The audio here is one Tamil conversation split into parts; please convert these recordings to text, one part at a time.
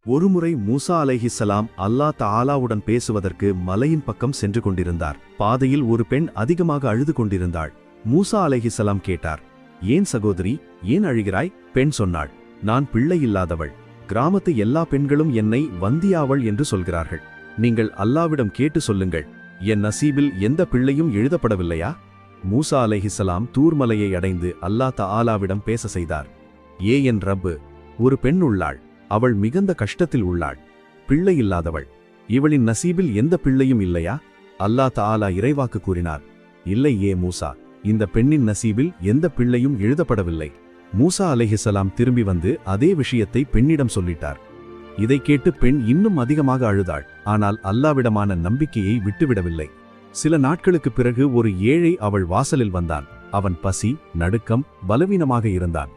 ஒருமுறை மூசா அலைஹிஸ்ஸலாம் அல்லாஹ் தஆலாவுடன் பேசுவதற்கு மலையின் பக்கம் சென்று கொண்டிருந்தார். பாதையில் ஒரு பெண் அதிகமாக அழுது கொண்டிருந்தாள். மூசா அலைஹிஸ்ஸலாம் கேட்டார், ஏன் சகோதரி, ஏன் அழுகிறாய்? பெண் சொன்னாள், நான் பிள்ளை இல்லாதவள். கிராமத்து எல்லா பெண்களும் என்னை வந்தியாவள் என்று சொல்கிறார்கள். நீங்கள் அல்லாவிடம் கேட்டு சொல்லுங்கள், என் நசீபில் எந்த பிள்ளையும் எழுதப்படவில்லையா? மூசா அலைஹிஸ்ஸலாம் தூர்மலையை அடைந்து அல்லாஹ் தஆலாவிடம் பேச செய்தார். என் ரப்பு, ஒரு பெண் உள்ளாள். அவள் மிகுந்த கஷ்டத்தில் உள்ளாள். பிள்ளை இல்லாதவள். இவளின் நசீபில் எந்த பிள்ளையும் இல்லையா? அல்லாஹ் தஆலா இறைவாக்கு கூறினார், இல்லை மூசா, இந்த பெண்ணின் நசீபில் எந்த பிள்ளையும் எழுதப்படவில்லை. மூசா அலைஹிஸ்ஸலாம் திரும்பி வந்து அதே விஷயத்தை பெண்ணிடம் சொல்லிட்டார். இதை கேட்டு பெண் இன்னும் அதிகமாக அழுதாள். ஆனால் அல்லாவிடமான நம்பிக்கையை விட்டுவிடவில்லை. சில நாட்களுக்கு பிறகு ஒரு ஏழை அவள் வாசலில் வந்தான். அவன் பசி, நடுக்கம், பலவீனமாக இருந்தான்.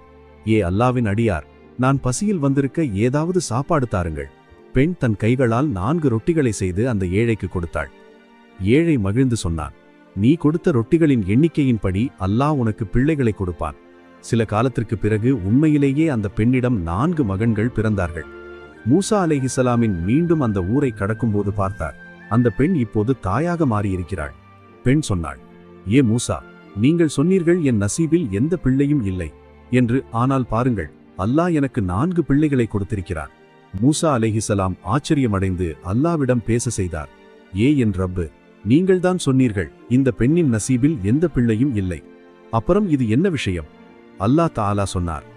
அல்லாவின் அடியார், நான் பசியில் வந்திருக்க ஏதாவது சாப்பாடு தாருங்கள். பெண் தன் கைகளால் 4 ரொட்டிகளை செய்து அந்த ஏழைக்கு கொடுத்தாள். ஏழை மகிழ்ந்து சொன்னான், நீ கொடுத்த ரொட்டிகளின் எண்ணிக்கையின்படி அல்லாஹ் உனக்கு பிள்ளைகளை கொடுப்பான். சில காலத்திற்கு பிறகு உண்மையிலேயே அந்த பெண்ணிடம் 4 மகன்கள் பிறந்தார்கள். மூசா அலைஹிஸ்ஸலாமின் மீண்டும் அந்த ஊரை கடக்கும்போது பார்த்தார். அந்த பெண் இப்போது தாயாக மாறியிருக்கிறாள். பெண் சொன்னாள், மூசா, நீங்கள் சொன்னீர்கள் என் நசீபில் எந்த பிள்ளையும் இல்லை என்று. ஆனால் பாருங்கள், அல்லாஹ் எனக்கு 4 பிள்ளைகளை கொடுத்திருக்கிறார். மூசா அலைஹிஸ்ஸலாம் ஆச்சரியமடைந்து அல்லாவிடம் பேச செய்தார். என் ரப்பு, நீங்கள்தான் சொன்னீர்கள் இந்த பெண்ணின் நசீபில் எந்த பிள்ளையும் இல்லை. அப்புறம் இது என்ன விஷயம்? அல்லாஹ் தஆலா சொன்னார்,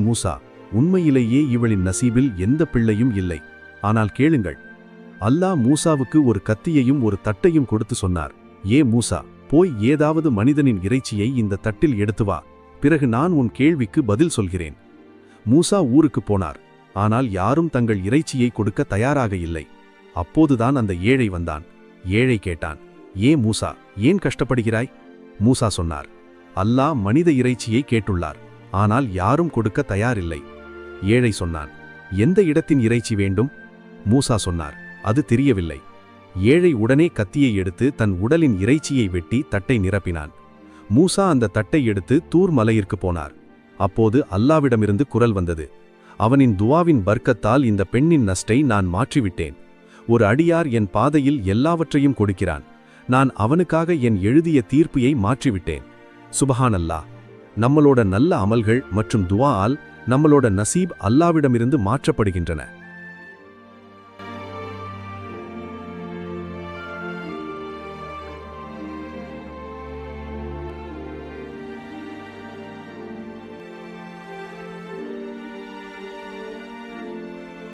மூசா, உண்மையிலேயே இவளின் நசீபில் எந்த பிள்ளையும் இல்லை. ஆனால் கேளுங்கள். அல்லாஹ் மூசாவுக்கு ஒரு கத்தியையும் ஒரு தட்டையும் கொடுத்து சொன்னார், மூசா, போய் ஏதாவது மனிதனின் இறைச்சியை இந்த தட்டில் எடுத்து வா. பிறகு நான் உன் கேள்விக்கு பதில் சொல்கிறேன். மூசா ஊருக்கு போனார். ஆனால் யாரும் தங்கள் இறைச்சியை கொடுக்க தயாராக இல்லை. அப்போதுதான் அந்த ஏழை வந்தான். ஏழை கேட்டான், மூசா, ஏன் கஷ்டப்படுகிறாய்? மூசா சொன்னார், அல்லாஹ் மனித இறைச்சியை கேட்டுள்ளார். ஆனால் யாரும் கொடுக்க தயாரில்லை. ஏழை சொன்னான், எந்த இடத்தின் இறைச்சி வேண்டும்? மூசா சொன்னார், அது தெரியவில்லை. ஏழை உடனே கத்தியை எடுத்து தன் உடலின் இறைச்சியை வெட்டி தட்டை நிரப்பினான். மூசா அந்த தட்டை எடுத்து தூர் மலையிற்கு போனார். அப்போது அல்லாவிடமிருந்து குரல் வந்தது, அவனின் துவாவின் பர்க்கத்தால் இந்த பெண்ணின் நஷ்டை நான் மாற்றிவிட்டேன். ஒரு அடியார் என் பாதையில் எல்லாவற்றையும் கொடுக்கிறான். நான் அவனுக்காக என் எழுதிய தீர்ப்பையை மாற்றிவிட்டேன். சுபஹானல்லாஹ். நம்மளோட நல்ல அமல்கள் மற்றும் துஆஆல் நம்மளோட நசீப் அல்லாவிடமிருந்து மாற்றப்படுகின்றன.